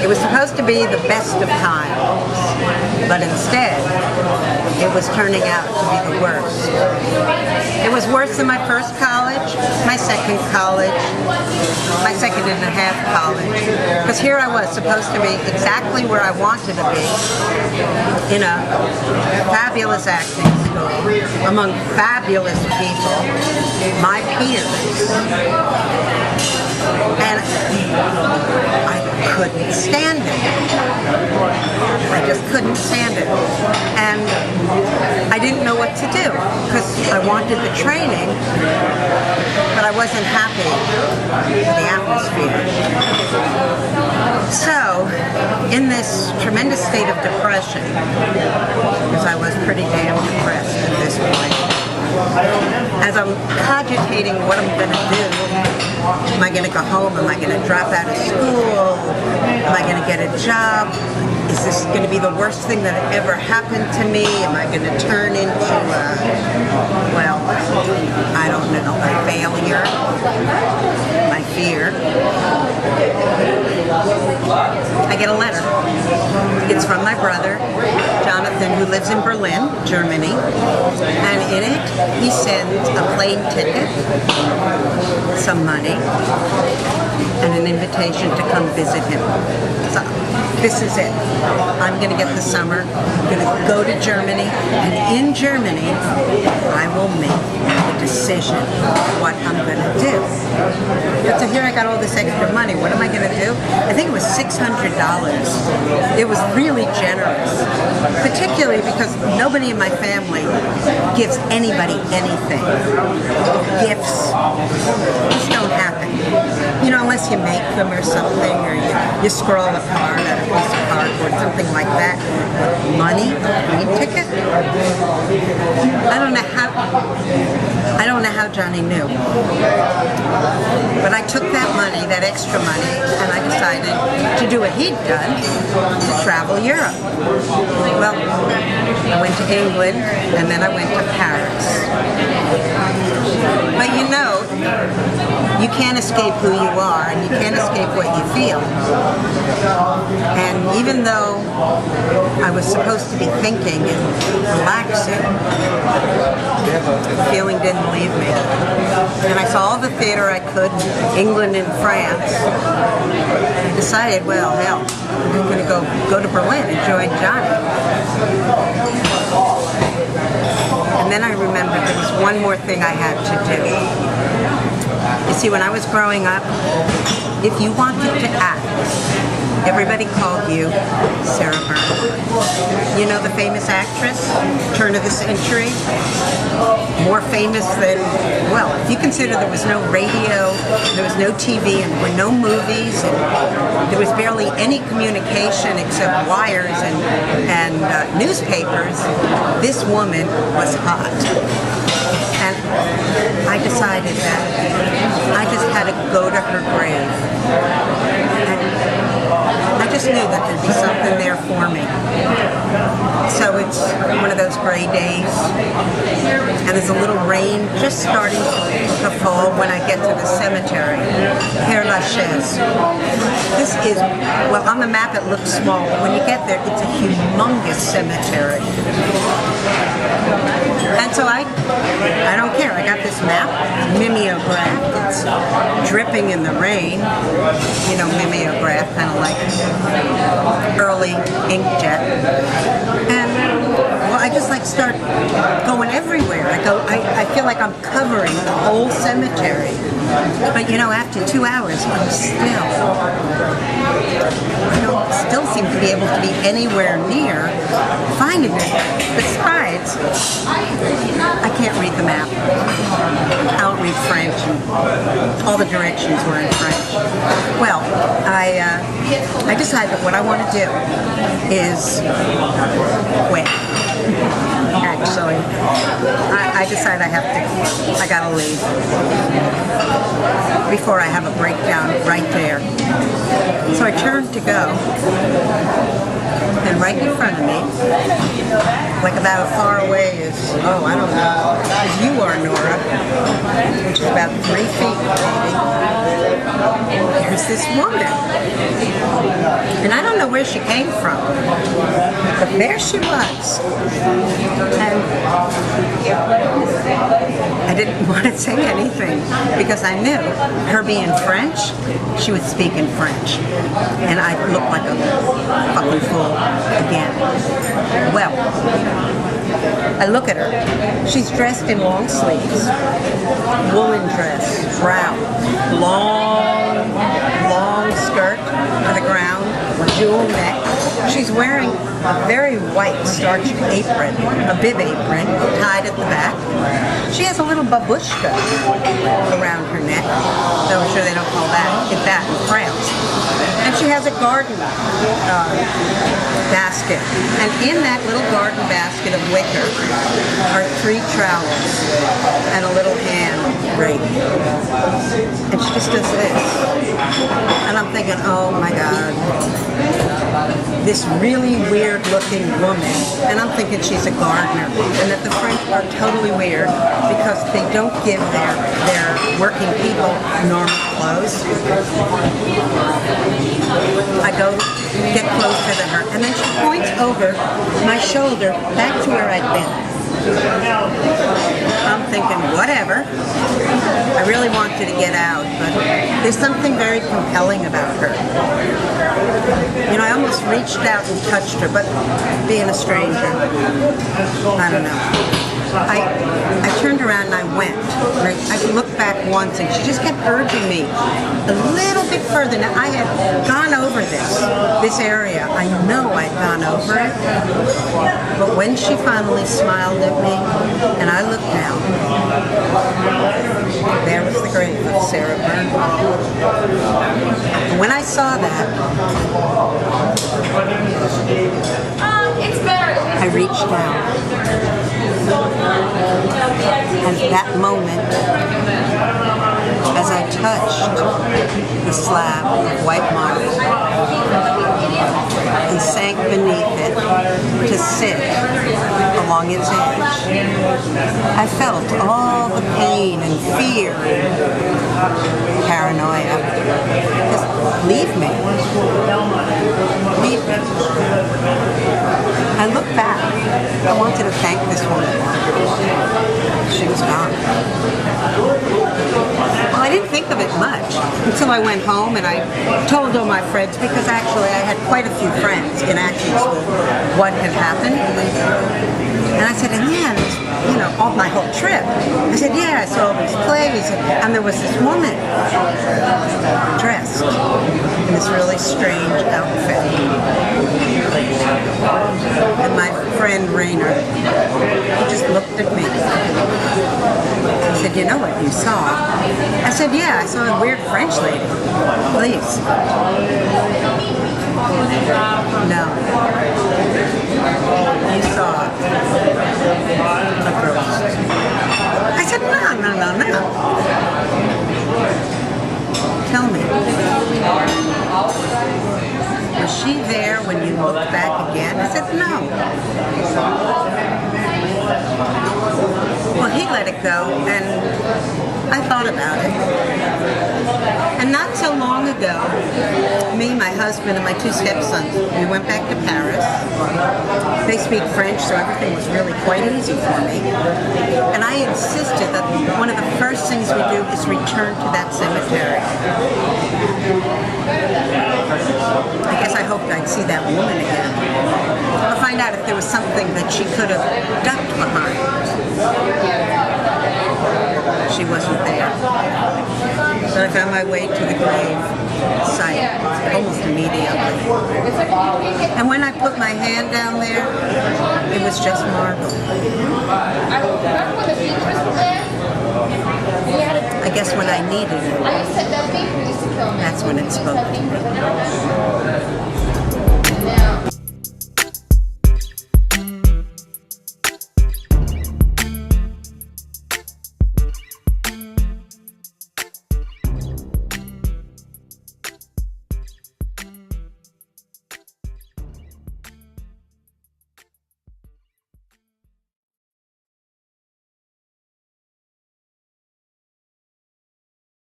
It was supposed to be the best of times, but instead, it was turning out to be the worst. It was worse than my first college, my second college, my second and a half college. Because here I was supposed to be exactly where I wanted to be, in a fabulous acting school, among fabulous people, my peers. And I couldn't stand it. I just couldn't stand it. And I didn't know what to do because I wanted the training, but I wasn't happy with the atmosphere. So, in this tremendous state of depression, because I was pretty damn depressed at this point, as I'm cogitating what I'm going to do, am I going to go home? Am I going to drop out of school? Am I going to get a job? Is this going to be the worst thing that ever happened to me? Am I going to turn into well, I don't know, a failure? My fear. I get a letter. It's from my brother, Jonathan, who lives in Berlin, Germany. And in it, he sends a plane ticket, some money, and an invitation to come visit him. So, this is it. I'm going to get the summer. I'm going to go to Germany, and in Germany, I will make the decision what I'm going to do. But so here I got all this extra money. What am I going to do? I think it was $600. It was really generous, particularly because nobody in my family gives anybody anything. Gifts just don't happen. You know, unless you make them or something, or you scroll a card on a piece of cardboard, something like that. Money, plane ticket. I don't know how Johnny knew. But I took that money, that extra money, and I decided to do what he'd done, to travel Europe. Well, I went to England, and then I went to Paris. But you know, you can't escape who you are, and you can't escape what you feel. And even though I was supposed to be thinking and relaxing, the feeling didn't leave me. And I saw all the theater I could in England and France. I decided, well, hell, I'm going to go to Berlin and join Johnny. And then I remembered there was one more thing I had to do. You see, when I was growing up, if you wanted to act, everybody called you Sarah Bernhardt. You know the famous actress, turn of the century? More famous than, well, if you consider there was no radio, there was no TV, and there were no movies, and there was barely any communication except wires and newspapers, this woman was hot. And I decided that I just had to go to her grave. And I just knew that there'd be something there for me. So it's one of those gray days, and there's a little rain just starting to fall when I get to the cemetery, Père Lachaise. This is, well, on the map it looks small, but when you get there, it's a humongous cemetery. And so I don't care. I got this map, mimeograph. It's dripping in the rain. You know, mimeograph, kind of like early inkjet. And well, I just like start going everywhere. I feel like I'm covering the whole cemetery. But you know, after 2 hours, I still seem to be able to be anywhere near finding it. Besides, I can't read the map. I don't read French, and all the directions were in French. Well, I decided that what I want to do is quit. Actually, I decided I gotta leave before I have a breakdown right there. So I turned to go, And right in front of me, like about as far away as, oh, I don't know, as you are, Nora, which is about 3 feet, maybe, there's this woman. And I don't know where she came from, but there she was. And I didn't want to say anything because I knew her being French, she would speak in French. And I looked like a fucking fool again. Well, I look at her. She's dressed in long sleeves, woolen dress, brown, long skirt to the ground, jewel neck. She's wearing a very white starched apron, a bib apron, tied at the back. She has a little babushka around her neck, though I'm sure they don't call that in France. And she has a garden basket. And in that little garden basket of wicker are 3 trowels and a little hand rake. And she just does this. And I'm thinking, oh my God, this really weird looking woman. And I'm thinking she's a gardener. And that the French are totally weird because they don't give their working people normal clothes. I go get closer to her, and then she points over my shoulder back to where I'd been. I'm thinking, whatever. I really wanted to get out, but there's something very compelling about her. You know, I almost reached out and touched her, but being a stranger, I don't know. I turned around and I went. I looked back once and she just kept urging me a little bit further. Now, I had gone over this area. I know I'd gone over it. But when she finally smiled at me and I looked down, there was the grave of Sarah Bernhardt. And when I saw that, I reached down. And that moment, as I touched the slab of white marble and sank beneath it to sit along its edge, I felt all the pain and fear and paranoia. Just leave me. Leave me. I looked back. I wanted to thank this woman. She was gone. Well, I didn't think of it much until I went home and I told all my friends, because actually I had quite a few friends in acting school, what had happened. And I said, and yeah, you know, all my whole trip. I said, yeah, I saw all these plays, and there was this woman dressed in this really strange outfit. And my friend Rainer, he just looked at me. He said, you know what you saw? I said, yeah, I saw a weird French lady. Please. No. You saw a ghost. I said, no. Tell me. Was she there when you looked back again? I said, no. Well, he let it go, and I thought about it. And not so long ago, me, my husband, and my 2 stepsons, we went back to Paris. They speak French, so everything was really quite easy for me. And I insisted that one of the first things we do is return to that cemetery. I guess I hoped I'd see that woman again. Or find out if there was something that she could have ducked behind. She wasn't there. So I found my way to the grave site almost immediately. And when I put my hand down there, it was just marble. I guess when I needed it, that's when it spoke to me.